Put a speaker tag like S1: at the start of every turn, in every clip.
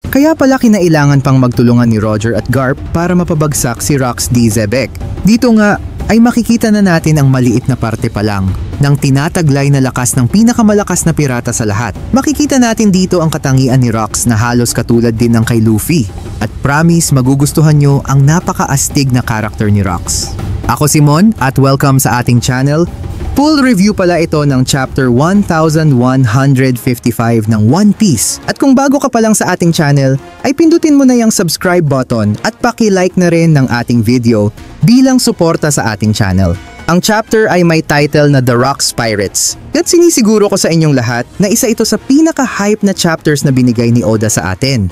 S1: Kaya pala kinailangan pang magtulungan ni Roger at Garp para mapabagsak si Rox D. Zebek. Dito nga ay makikita na natin ang maliit na parte pa lang ng tinataglay na lakas ng pinakamalakas na pirata sa lahat. Makikita natin dito ang katangian ni Rox na halos katulad din ng kay Luffy. At promise magugustuhan nyo ang napaka-astig na karakter ni Rox. Ako si Mon at welcome sa ating channel. Full review pala ito ng chapter 1155 ng One Piece. At kung bago ka pa lang sa ating channel, ay pindutin mo na yung subscribe button at paki-like na rin ng ating video bilang suporta sa ating channel. Ang chapter ay may title na The Rocks Pirates. At sinisiguro ko sa inyong lahat na isa ito sa pinaka-hype na chapters na binigay ni Oda sa atin.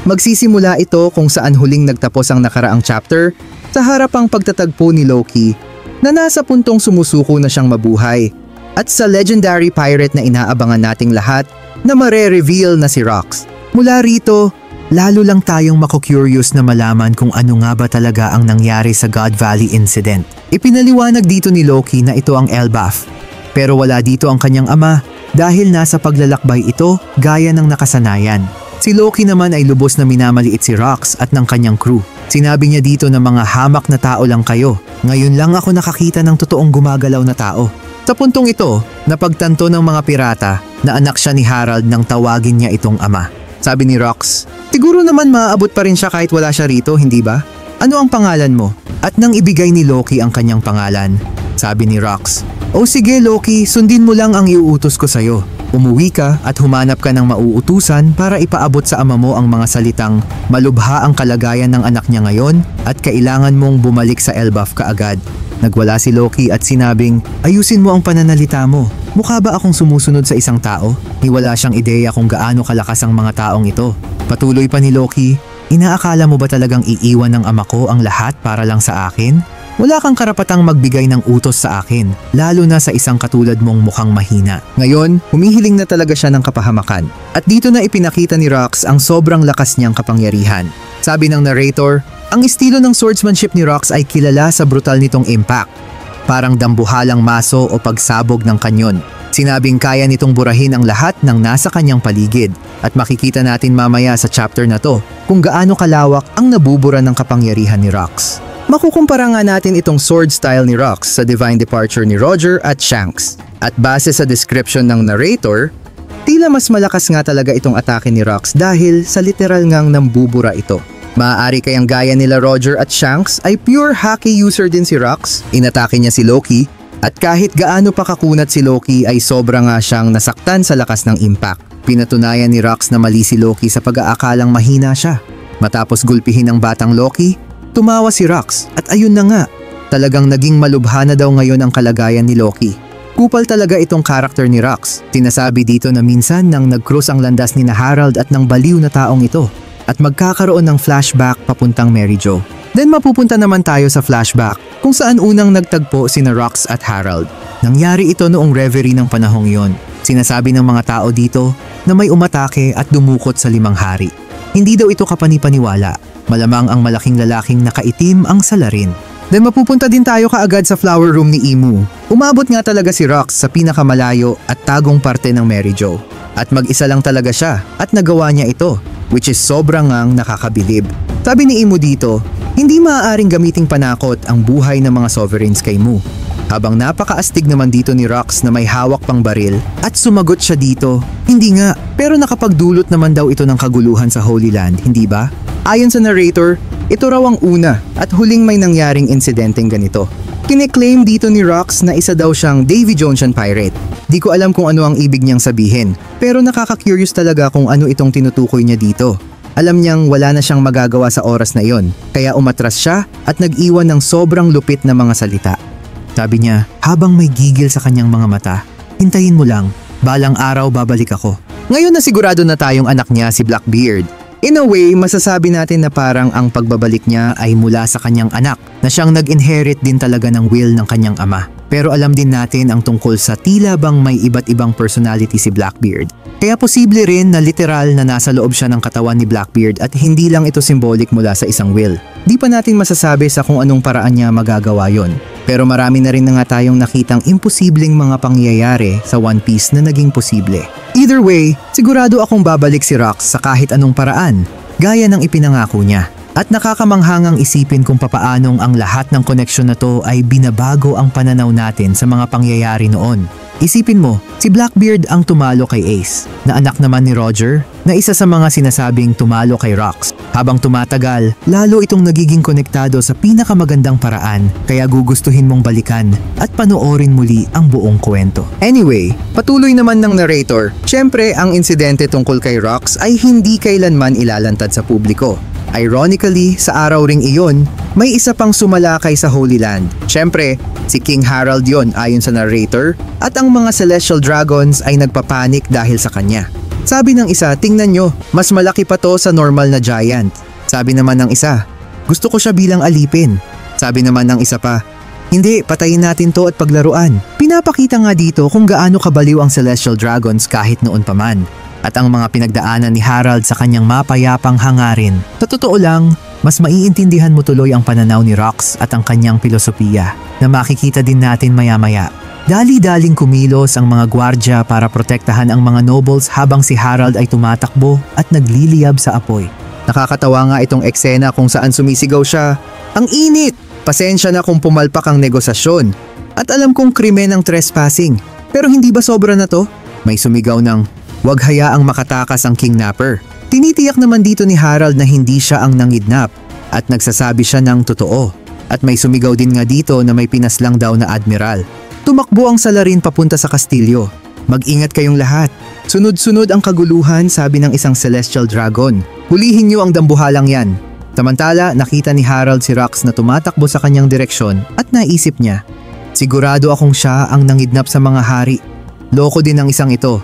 S1: Magsisimula ito kung saan huling nagtapos ang nakaraang chapter sa harapang pagtatagpo ni Loki na nasa puntong sumusuko na siyang mabuhay at sa legendary pirate na inaabangan nating lahat na mare-reveal na si Rox. Mula rito, lalo lang tayong mako-curious na malaman kung ano nga ba talaga ang nangyari sa God Valley incident. Ipinaliwanag dito ni Loki na ito ang Elbaf, pero wala dito ang kanyang ama dahil nasa paglalakbay ito gaya ng nakasanayan. Si Loki naman ay lubos na minamaliit si Rox at ng kanyang crew. Sinabi niya dito na mga hamak na tao lang kayo. Ngayon lang ako nakakita ng totoong gumagalaw na tao. Sa puntong ito, napagtanto ng mga pirata na anak siya ni Harald nang tawagin niya itong ama. Sabi ni Rox, siguro naman maaabot pa rin siya kahit wala siya rito, hindi ba? Ano ang pangalan mo? At nang ibigay ni Loki ang kanyang pangalan, sabi ni Rox, o sige Loki, sundin mo lang ang iuutos ko sa'yo. Umuwi ka at humanap ka ng mauutusan para ipaabot sa ama mo ang mga salitang malubha ang kalagayan ng anak niya ngayon at kailangan mong bumalik sa Elbaf kaagad. Nagwala si Loki at sinabing, ayusin mo ang pananalita mo. Mukha ba akong sumusunod sa isang tao? Wala siyang ideya kung gaano kalakas ang mga taong ito. Patuloy pa ni Loki, inaakala mo ba talagang iiwan ng ama ko ang lahat para lang sa akin? Wala kang karapatang magbigay ng utos sa akin, lalo na sa isang katulad mong mukhang mahina. Ngayon, humihiling na talaga siya ng kapahamakan. At dito na ipinakita ni Rox ang sobrang lakas niyang kapangyarihan. Sabi ng narrator, ang estilo ng swordsmanship ni Rox ay kilala sa brutal nitong impact. Parang dambuhalang maso o pagsabog ng kanyon. Sinabing kaya nitong burahin ang lahat ng nasa kanyang paligid. At makikita natin mamaya sa chapter na to kung gaano kalawak ang nabubura ng kapangyarihan ni Rox. Makukumpara nga natin itong sword style ni Rox sa Divine Departure ni Roger at Shanks. At base sa description ng narrator, tila mas malakas nga talaga itong atake ni Rox dahil sa literal ngang nambubura ito. Maaari kayang gaya nila Roger at Shanks ay pure haki user din si Rox. Inatake niya si Loki at kahit gaano pa kakunat si Loki ay sobra nga siyang nasaktan sa lakas ng impact. Pinatunayan ni Rox na mali si Loki sa pag-aakalang mahina siya. Matapos gulpihin ang batang Loki, tumawa si Rox at ayun na nga, talagang naging malubha na daw ngayon ang kalagayan ni Loki. Kupal talaga itong karakter ni Rox. Sinasabi dito na minsan nang nag-cross ang landas ni na Harald at ng baliw na taong ito at magkakaroon ng flashback papuntang Mary Jo. Then mapupunta naman tayo sa flashback kung saan unang nagtagpo sina Rox at Harald. Nangyari ito noong reverie ng panahong yon. Sinasabi ng mga tao dito na may umatake at dumukot sa 5 hari. Hindi daw ito kapani-paniwala. Malamang ang malaking lalaking nakaitim ang salarin. Then mapupunta din tayo kaagad sa flower room ni Imu. Umabot nga talaga si Rox sa pinakamalayo at tagong parte ng Mary Jo. At mag-isa lang talaga siya at nagawa niya ito, which is sobrang ngang nakakabilib. Sabi ni Imu dito, hindi maaaring gamiting panakot ang buhay ng mga sovereigns kay Mu. Habang napakaastig naman dito ni Rox na may hawak pang baril at sumagot siya dito, hindi nga, pero nakapagdulot naman daw ito ng kaguluhan sa Holy Land, hindi ba? Ayon sa narrator, ito raw ang una at huling may nangyaring insidenteng ganito. Kine-claim dito ni Rox na isa daw siyang Davy Jonesian pirate. Di ko alam kung ano ang ibig niyang sabihin, pero nakaka-curious talaga kung ano itong tinutukoy niya dito. Alam niyang wala na siyang magagawa sa oras na iyon, kaya umatras siya at nag-iwan ng sobrang lupit na mga salita. Sabi niya, habang may gigil sa kanyang mga mata, hintayin mo lang, balang araw babalik ako. Ngayon na sigurado na tayong anak niya si Blackbeard. In a way, masasabi natin na parang ang pagbabalik niya ay mula sa kanyang anak na siyang nag-inherit din talaga ng will ng kanyang ama. Pero alam din natin ang tungkol sa tila bang may iba't ibang personality si Blackbeard. Kaya posible rin na literal na nasa loob siya ng katawan ni Blackbeard at hindi lang ito symbolic mula sa isang will. Di pa natin masasabi sa kung anong paraan niya magagawa yon. Pero marami na rin na nga tayong nakitang imposibleng mga pangyayari sa One Piece na naging posible. Either way, sigurado akong babalik si Rox sa kahit anong paraan, gaya ng ipinangako niya. At nakakamanghangang isipin kung papaanong ang lahat ng koneksyon na to ay binabago ang pananaw natin sa mga pangyayari noon. Isipin mo, si Blackbeard ang tumalo kay Ace, na anak naman ni Roger, na isa sa mga sinasabing tumalo kay Rox. Habang tumatagal, lalo itong nagiging konektado sa pinakamagandang paraan, kaya gugustuhin mong balikan at panoorin muli ang buong kwento. Anyway, patuloy naman ng narrator, syempre ang insidente tungkol kay Rox ay hindi kailanman ilalantad sa publiko. Ironically, sa araw ring iyon, may isa pang sumalakay sa Holy Land. Siyempre, si King Harald yon ayon sa narrator, at ang mga Celestial Dragons ay nagpapanik dahil sa kanya. Sabi ng isa, tingnan nyo, mas malaki pa to sa normal na giant. Sabi naman ng isa, gusto ko siya bilang alipin. Sabi naman ng isa pa, hindi, patayin natin to at paglaruan. Pinapakita nga dito kung gaano kabaliw ang Celestial Dragons kahit noon pa man. At ang mga pinagdaanan ni Harald sa kanyang mapayapang hangarin. Sa totoo lang, mas maiintindihan mo tuloy ang pananaw ni Rox at ang kanyang filosofiya na makikita din natin maya-maya. Dali-daling kumilos ang mga gwardya para protektahan ang mga nobles habang si Harald ay tumatakbo at nagliliyab sa apoy. Nakakatawa nga itong eksena kung saan sumisigaw siya, "Ang init! Pasensya na kung pumalpak ang negosasyon. At alam kong krimen ang trespassing. Pero hindi ba sobra na to?" May sumigaw ng, "Huwag hayaang makatakas ang kidnapper." Tinitiyak naman dito ni Harald na hindi siya ang nangidnap at nagsasabi siya ng totoo. At may sumigaw din nga dito na may pinaslang daw na admiral. Tumakbo ang salarin papunta sa kastilyo. "Mag-ingat kayong lahat. Sunod-sunod ang kaguluhan," sabi ng isang Celestial Dragon. "Hulihin niyo ang dambuhalang yan." Samantala, nakita ni Harald si Rox na tumatakbo sa kanyang direksyon at naisip niya, sigurado akong siya ang nangidnap sa mga hari. Loko din ang isang ito.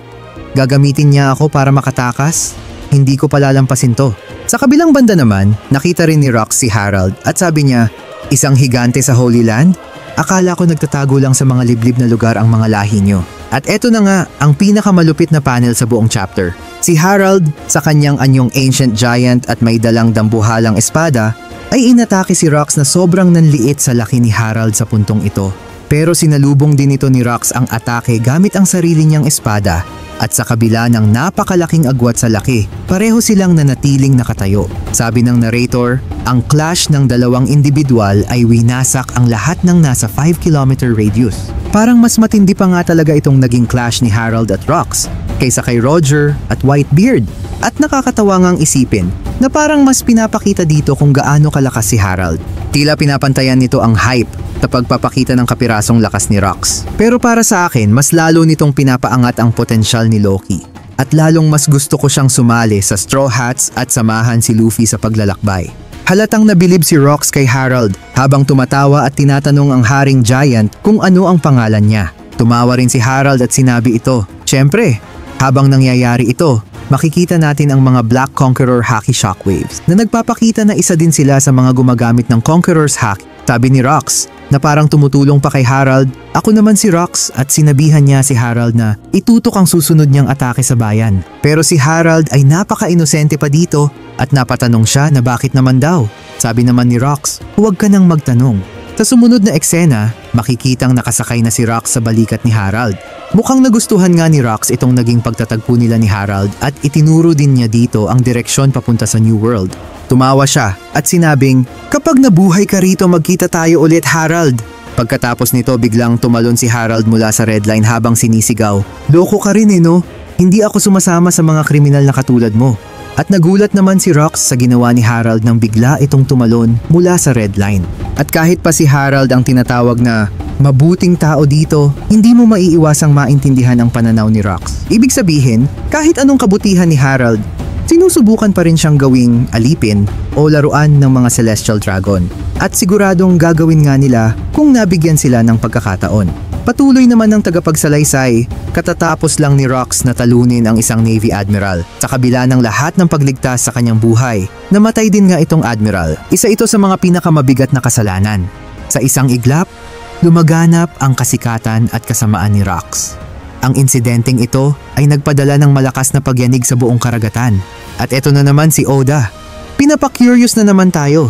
S1: Gagamitin niya ako para makatakas? Hindi ko palalampasin to. Sa kabilang banda naman, nakita rin ni Rox si Harald at sabi niya, "Isang higante sa Holy Land? Akala ko nagtatago lang sa mga liblib na lugar ang mga lahi niyo." At eto na nga ang pinakamalupit na panel sa buong chapter. Si Harald, sa kanyang anyong ancient giant at may dalang dambuhalang espada, ay inatake si Rox na sobrang nanliit sa laki ni Harald sa puntong ito. Pero sinalubong din ito ni Rox ang atake gamit ang sarili niyang espada. At sa kabila ng napakalaking agwat sa laki, pareho silang nanatiling nakatayo. Sabi ng narrator, ang clash ng dalawang individual ay winasak ang lahat ng nasa 5-kilometer radius. Parang mas matindi pa nga talaga itong naging clash ni Harald at Rox kaysa kay Roger at Whitebeard. At nakakatawa ngang isipin na parang mas pinapakita dito kung gaano kalakas si Harald. Tila pinapantayan nito ang hype sa pagpapakita ng kapirasong lakas ni Rox. Pero para sa akin, mas lalo nitong pinapaangat ang potensyal ni Loki. At lalong mas gusto ko siyang sumali sa Straw Hats at samahan si Luffy sa paglalakbay. Halatang nabilib si Rox kay Harald habang tumatawa at tinatanong ang Haring Giant kung ano ang pangalan niya. Tumawa rin si Harald at sinabi ito, "Siyempre, habang nangyayari ito, makikita natin ang mga Black Conqueror Haki Shockwaves na nagpapakita na isa din sila sa mga gumagamit ng Conqueror's Haki." Sabi ni Rox na parang tumutulong pa kay Harald. Ako naman si Rox at sinabihan niya si Harald na itutok ang susunod niyang atake sa bayan. Pero si Harald ay napaka-inosente pa dito at napatanong siya na bakit naman daw. Sabi naman ni Rox, "Huwag ka nang magtanong." Sa sumunod na eksena, makikitang nakasakay na si Rox sa balikat ni Harald. Mukhang nagustuhan nga ni Rox itong naging pagtatagpo nila ni Harald at itinuro din niya dito ang direksyon papunta sa New World. Tumawa siya at sinabing, "Kapag nabuhay ka rito magkita tayo ulit, Harald." Pagkatapos nito biglang tumalon si Harald mula sa Red Line habang sinisigaw, "Loko ka rin no? Hindi ako sumasama sa mga kriminal na katulad mo." At nagulat naman si Rox sa ginawa ni Harald nang bigla itong tumalon mula sa Red Line. At kahit pa si Harald ang tinatawag na mabuting tao dito, hindi mo maiiwasang maintindihan ang pananaw ni Rox. Ibig sabihin, kahit anong kabutihan ni Harald, sinusubukan pa rin siyang gawing alipin o laruan ng mga Celestial Dragon. At siguradong gagawin nga nila kung nabigyan sila ng pagkakataon. Patuloy naman ng tagapagsalaysay, katatapos lang ni Rox na talunin ang isang Navy Admiral. Sa kabila ng lahat ng pagligtas sa kanyang buhay, namatay din nga itong Admiral. Isa ito sa mga pinakamabigat na kasalanan. Sa isang iglap, lumaganap ang kasikatan at kasamaan ni Rox. Ang insidenteng ito ay nagpadala ng malakas na pagyanig sa buong karagatan. At eto na naman si Oda. Pinapa-curious na naman tayo.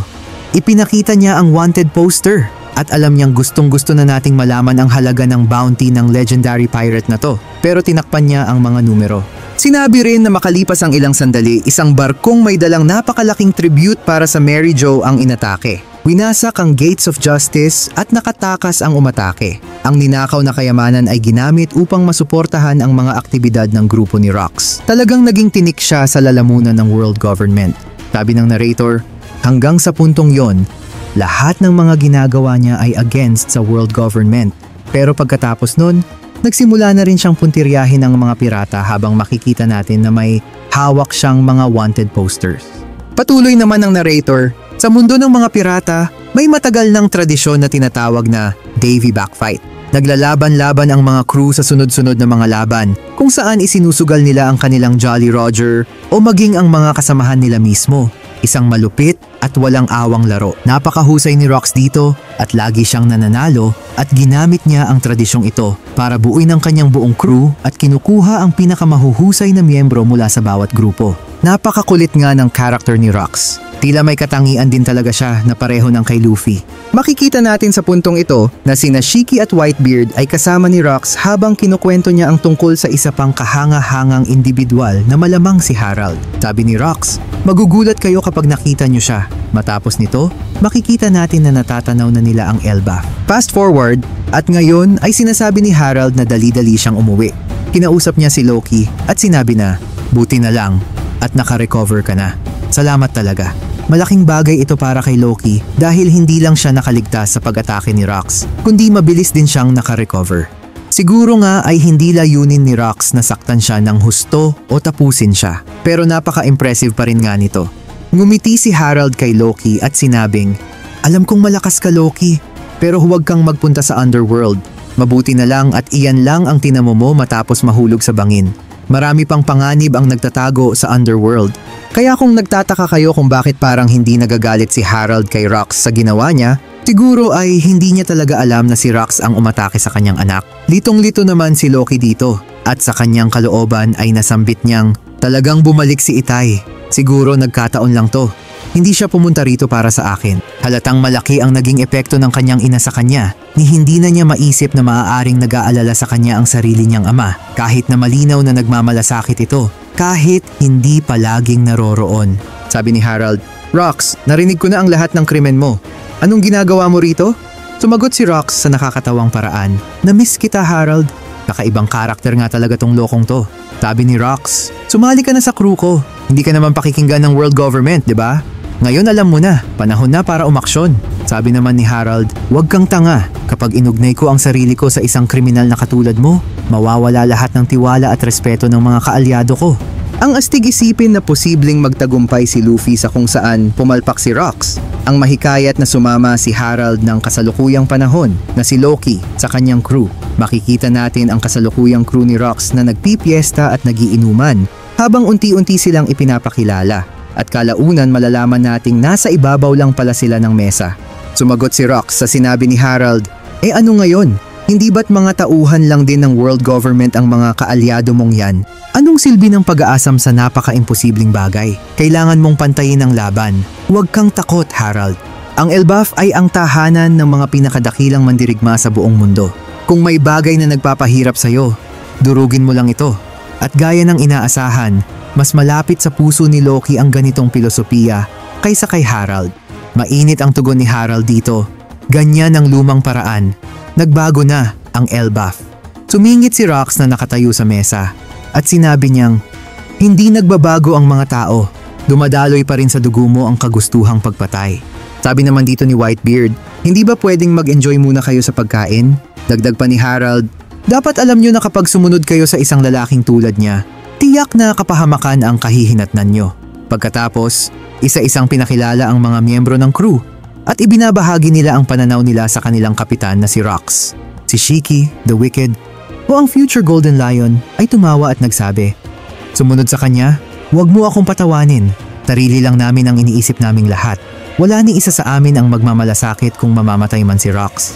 S1: Ipinakita niya ang wanted poster at alam niyang gustong-gusto na nating malaman ang halaga ng bounty ng legendary pirate na to. Pero tinakpan niya ang mga numero. Sinabi rin na makalipas ang ilang sandali, isang barkong may dalang napakalaking tribute para sa Mary Jo ang inatake. Winasak ang Gates of Justice at nakatakas ang umatake. Ang ninakaw na kayamanan ay ginamit upang masuportahan ang mga aktibidad ng grupo ni Rox. Talagang naging tinik siya sa lalamunan ng world government. Sabi ng narrator, hanggang sa puntong yon, lahat ng mga ginagawa niya ay against sa world government. Pero pagkatapos nun, nagsimula na rin siyang puntiryahin ng mga pirata habang makikita natin na may hawak siyang mga wanted posters. Patuloy naman ang narrator, sa mundo ng mga pirata, may matagal ng tradisyon na tinatawag na Davy Backfight. Naglalaban-laban ang mga crew sa sunod-sunod na mga laban kung saan isinusugal nila ang kanilang Jolly Roger o maging ang mga kasamahan nila mismo. Isang malupit at walang awang laro. Napakahusay ni Rox dito at lagi siyang nananalo at ginamit niya ang tradisyong ito para buuin ang kanyang buong crew at kinukuha ang pinakamahuhusay na miyembro mula sa bawat grupo. Napakakulit nga ng character ni Rox. Tila may katangian din talaga siya na pareho ng kay Luffy. Makikita natin sa puntong ito na sina Shiki at Whitebeard ay kasama ni Rox habang kinukwento niya ang tungkol sa isa pang kahanga-hangang individual na malamang si Harald. Sabi ni Rox, magugulat kayo kapag nakita niyo siya. Matapos nito, makikita natin na natatanaw na nila ang Elbaf. Fast forward, at ngayon ay sinasabi ni Harald na dali-dali siyang umuwi. Kinausap niya si Loki at sinabi na, buti na lang at nakarecover ka na. Salamat talaga. Malaking bagay ito para kay Loki dahil hindi lang siya nakaligtas sa pag-atake ni Rox, kundi mabilis din siyang nakarecover. Siguro nga ay hindi layunin ni Rox na saktan siya ng husto o tapusin siya, pero napaka-impressive pa rin nga nito. Ngumiti si Harald kay Loki at sinabing, alam kong malakas ka Loki, pero huwag kang magpunta sa underworld. Mabuti na lang at iyan lang ang tinamo mo matapos mahulog sa bangin. Marami pang panganib ang nagtatago sa underworld. Kaya kung nagtataka kayo kung bakit parang hindi nagagalit si Harald kay Rox sa ginawa niya, siguro ay hindi niya talaga alam na si Rox ang umatake sa kanyang anak. Litong-lito naman si Loki dito at sa kanyang kalooban ay nasambit niyang talagang bumalik si Itay. Siguro nagkataon lang to. Hindi siya pumunta rito para sa akin. Halatang malaki ang naging epekto ng kanyang ina sa kanya ni hindi na niya maisip na maaaring nag-aalala sa kanya ang sarili niyang ama kahit na malinaw na nagmamalasakit ito. Kahit hindi palaging naroroon. Sabi ni Harald, Rox, narinig ko na ang lahat ng krimen mo. Anong ginagawa mo rito? Sumagot si Rox sa nakakatawang paraan. Na-miss kita Harald. Kakaibang karakter nga talaga tong lokong to. Sabi ni Rox, sumali ka na sa crew ko. Hindi ka naman pakikinggan ng world government, di ba? Ngayon alam mo na, panahon na para umaksyon. Sabi naman ni Harald, huwag kang tanga. Kapag inugnay ko ang sarili ko sa isang kriminal na katulad mo, mawawala lahat ng tiwala at respeto ng mga kaalyado ko. Ang astig isipin na posibleng magtagumpay si Luffy sa kung saan pumalpak si Rox. Ang mahikayat na sumama si Harald ng kasalukuyang panahon na si Loki sa kanyang crew. Makikita natin ang kasalukuyang crew ni Rox na nagpipiesta at nagiinuman habang unti-unti silang ipinapakilala. At kalaunan malalaman nating nasa ibabaw lang pala sila ng mesa. Sumagot si Rox sa sinabi ni Harald, ano ngayon? Hindi ba't mga tauhan lang din ng world government ang mga kaalyado mong yan? Anong silbi ng pag-aasam sa napaka-imposibleng bagay? Kailangan mong pantayin ang laban. Huwag kang takot, Harald. Ang Elbaf ay ang tahanan ng mga pinakadakilang mandirigma sa buong mundo. Kung may bagay na nagpapahirap sa'yo, durugin mo lang ito. At gaya ng inaasahan, mas malapit sa puso ni Loki ang ganitong filosofiya kaysa kay Harald. Mainit ang tugon ni Harald dito. Ganyan ang lumang paraan. Nagbago na ang Elbaf. Sumingit si Rox na nakatayo sa mesa at sinabi niyang, hindi nagbabago ang mga tao. Dumadaloy pa rin sa dugo mo ang kagustuhang pagpatay. Sabi naman dito ni Whitebeard, hindi ba pwedeng mag-enjoy muna kayo sa pagkain? Dagdag pa ni Harald, dapat alam niyo na kapag sumunod kayo sa isang lalaking tulad niya, tiyak na kapahamakan ang kahihinatnan nyo. Pagkatapos, isa-isang pinakilala ang mga miyembro ng crew at ibinabahagi nila ang pananaw nila sa kanilang kapitan na si Rox. Si Shiki, the Wicked, o ang future Golden Lion ay tumawa at nagsabi, sumunod sa kanya, huwag mo akong patawanin. Sarili lang namin ang iniisip naming lahat. Wala ni isa sa amin ang magmamalasakit kung mamamatay man si Rox.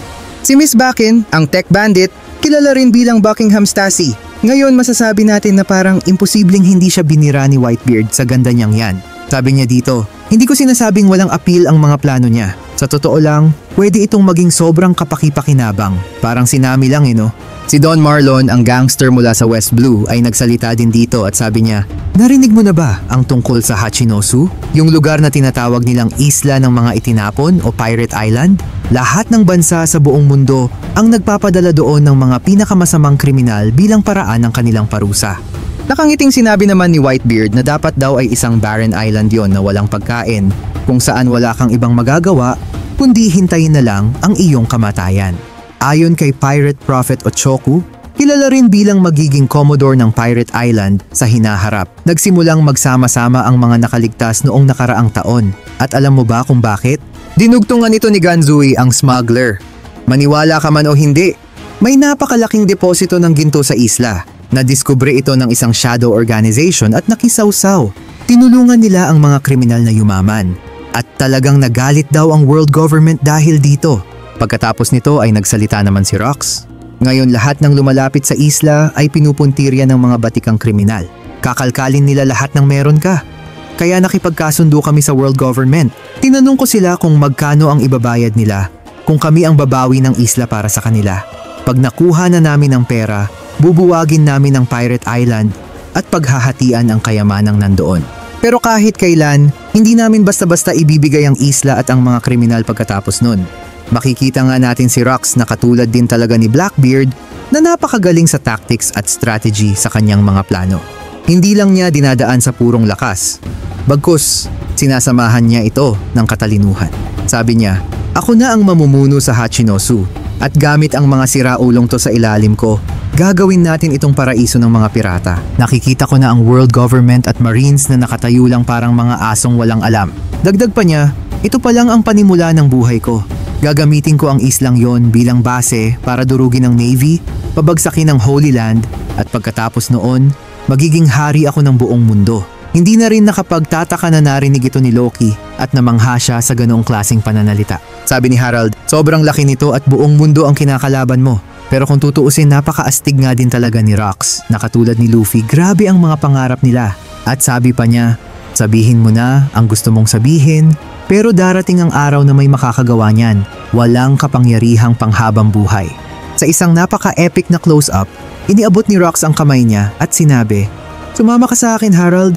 S1: Si Miss Bakken, ang tech bandit, kilala rin bilang Buckingham Stasi. Ngayon masasabi natin na parang imposibleng hindi siya binira ni Whitebeard sa ganda niyang yan. Sabi niya dito, hindi ko sinasabing walang appeal ang mga plano niya. Sa totoo lang, pwede itong maging sobrang kapaki-pakinabang. Parang sinami lang no? Si Don Marlon, ang gangster mula sa West Blue, ay nagsalita din dito at sabi niya, narinig mo na ba ang tungkol sa Hachinosu? Yung lugar na tinatawag nilang isla ng mga itinapon o Pirate Island? Lahat ng bansa sa buong mundo ang nagpapadala doon ng mga pinakamasamang kriminal bilang paraan ng kanilang parusa. Nakangiting sinabi naman ni Whitebeard na dapat daw ay isang barren island yon na walang pagkain, kung saan wala kang ibang magagawa, kundi hintayin na lang ang iyong kamatayan. Ayon kay Pirate Prophet Ochoku, kilala rin bilang magiging Commodore ng Pirate Island sa hinaharap. Nagsimulang magsama-sama ang mga nakaligtas noong nakaraang taon. At alam mo ba kung bakit? Dinugtungan ito ni Ganzui ang smuggler. Maniwala ka man o hindi, may napakalaking deposito ng ginto sa isla. Nadiskubre ito ng isang shadow organization at nakisawsaw. Tinulungan nila ang mga kriminal na yumaman. At talagang nagalit daw ang world government dahil dito. Pagkatapos nito ay nagsalita naman si Rox. Ngayon lahat ng lumalapit sa isla ay pinupuntirya ng mga batikang kriminal. Kakalkalin nila lahat ng meron ka. Kaya nakipagkasundo kami sa world government. Tinanong ko sila kung magkano ang ibabayad nila kung kami ang babawi ng isla para sa kanila. Pag nakuha na namin ang pera, bubuwagin namin ang Pirate Island at paghahatian ang kayamanang nandoon. Pero kahit kailan, hindi namin basta-basta ibibigay ang isla at ang mga kriminal pagkatapos nun. Makikita nga natin si Rox na katulad din talaga ni Blackbeard na napakagaling sa tactics at strategy sa kanyang mga plano. Hindi lang niya dinadaan sa purong lakas. Bagkus, sinasamahan niya ito ng katalinuhan. Sabi niya, ako na ang mamumuno sa Hachinosu at gamit ang mga siraulong to sa ilalim ko, gagawin natin itong paraiso ng mga pirata. Nakikita ko na ang world government at marines na nakatayo lang parang mga asong walang alam. Dagdag pa niya, ito pa lang ang panimula ng buhay ko. Gagamitin ko ang islang yon bilang base para durugin ang Navy, pabagsakin ang Holy Land, at pagkatapos noon, magiging hari ako ng buong mundo. Hindi na rin nakapagtataka na narinig ito ni Loki at namangha siya sa ganoong klaseng pananalita. Sabi ni Harold, sobrang laki nito at buong mundo ang kinakalaban mo. Pero kung tutuusin, napakaastig nga din talaga ni Rox na katulad ni Luffy, grabe ang mga pangarap nila. At sabi pa niya, sabihin mo na ang gusto mong sabihin, pero darating ang araw na may makakagawa niyan. Walang kapangyarihang panghabang buhay. Sa isang napaka-epic na close-up, iniabot ni Rox ang kamay niya at sinabi, sumama ka sa akin, Harold.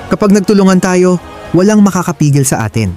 S1: Kapag nagtulungan tayo, walang makakapigil sa atin.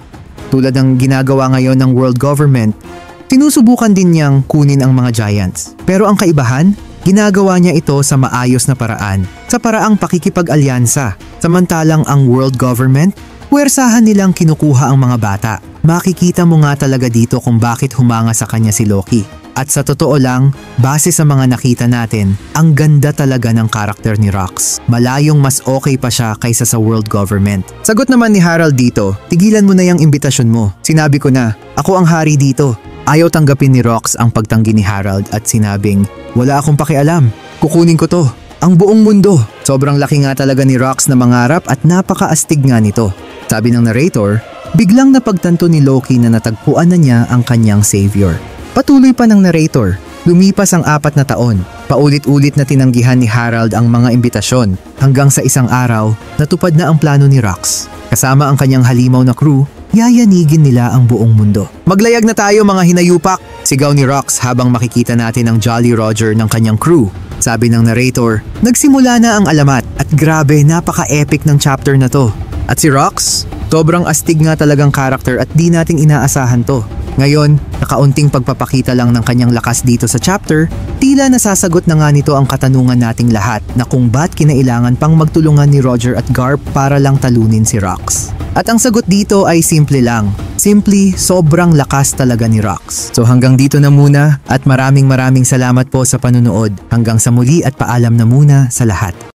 S1: Tulad ng ginagawa ngayon ng world government, sinusubukan din niyang kunin ang mga giants. Pero ang kaibahan, ginagawa niya ito sa maayos na paraan, sa paraang pakikipag-alyansa. Samantalang ang world government, puwersahan nilang kinukuha ang mga bata. Makikita mo nga talaga dito kung bakit humanga sa kanya si Loki. At sa totoo lang, base sa mga nakita natin, ang ganda talaga ng karakter ni Rox. Malayong mas okay pa siya kaysa sa world government. Sagot naman ni Harold dito, tigilan mo na yung imbitasyon mo. Sinabi ko na, ako ang hari dito. Ayaw tanggapin ni Rox ang pagtanggi ni Harold at sinabing, wala akong pakialam, kukunin ko to. Ang buong mundo. Sobrang laki nga talaga ni Rox na mangarap at napakaastig nga nito. Sabi ng narrator, biglang napagtanto ni Loki na natagpuan na niya ang kanyang savior. Patuloy pa ng narrator, lumipas ang 4 na taon. Paulit-ulit na tinanggihan ni Harold ang mga imbitasyon hanggang sa isang araw, natupad na ang plano ni Rox. Kasama ang kanyang halimaw na crew, yayanigin nila ang buong mundo. Maglayag na tayo mga hinayupak! Sigaw ni Rox habang makikita natin ang Jolly Roger ng kanyang crew. Sabi ng narrator, nagsimula na ang alamat at grabe napaka-epic ng chapter na to. At si Rox, sobrang astig nga talagang karakter at di nating inaasahan to. Ngayon, nakaunting pagpapakita lang ng kanyang lakas dito sa chapter, tila nasasagot na nga nito ang katanungan nating lahat na kung ba't kinailangan pang magtulungan ni Roger at Garp para lang talunin si Rox. At ang sagot dito ay simple lang. Simply, sobrang lakas talaga ni Rox. So hanggang dito na muna at maraming salamat po sa panunood. Hanggang sa muli at paalam na muna sa lahat.